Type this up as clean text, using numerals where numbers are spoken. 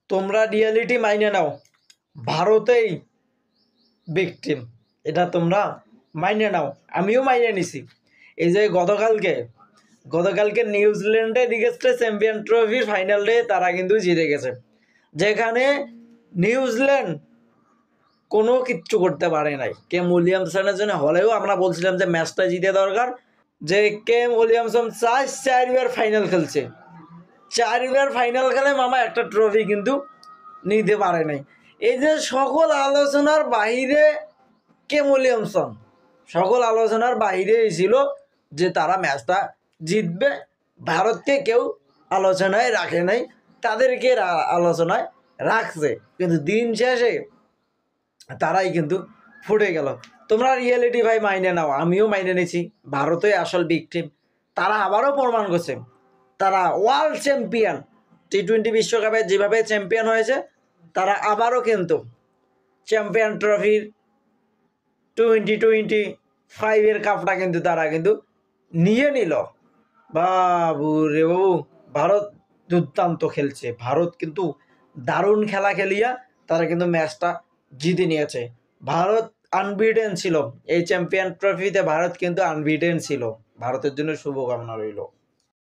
তোমরা রিয়েলিটি মাইনে নাও, ভারতেই ভিকটিম, এটা তোমরা মাইনে নাও। আমিও মাইনে নিছি। এই যে গতকালকে নিউজিল্যান্ডে দিকেছে চ্যাম্পিয়ন ট্রফির ফাইনাল ডে, তারা কিন্তু জিতে গেছে, যেখানে নিউজিল্যান্ড কোনো কিচ্ছু করতে পারে নাই। কেম উইলিয়ামসনের জন্য হলেও আমরা বলছিলাম যে ম্যাচটা জিতে দরকার, যে কেম উইলিয়ামসন 4বার ফাইনাল খেলছে, 4বার ফাইনাল খেলে মামা একটা ট্রফি কিন্তু নিতে পারে নাই। এই যে সকল আলোচনার বাহিরে কেম উইলিয়ামসন সকল আলোচনার বাহিরে ছিল যে তারা ম্যাচটা জিতবে। ভারতকে কেউ আলোচনায় রাখে নাই, তাদেরকে আলোচনায় রাখছে, কিন্তু দিন শেষে তারাই কিন্তু ফুটে গেল। তোমরা রিয়েলিটি ভাই মাইনে নাও, আমিও মাইনে নিছি, ভারতই আসল ভিকটিম। তারা আবারও প্রমাণ করছে তারা ওয়ার্ল্ড চ্যাম্পিয়ন। টি-20 বিশ্বকাপে যেভাবে চ্যাম্পিয়ন হয়েছে, তারা আবারও কিন্তু চ্যাম্পিয়ন ট্রফির 2025 কাপটা কিন্তু তারা কিন্তু নিয়ে নিল। বাবু রে বাবু, ভারত দুর্দান্ত খেলছে, ভারত কিন্তু দারুণ খেলা খেলিয়া তারা কিন্তু ম্যাচটা জিতে নিয়েছে। ভারত আনবিটেন ছিল এই চ্যাম্পিয়ন ট্রফিতে, ভারত কিন্তু আনবিটেন ছিল। ভারতের জন্য শুভকামনা রইল।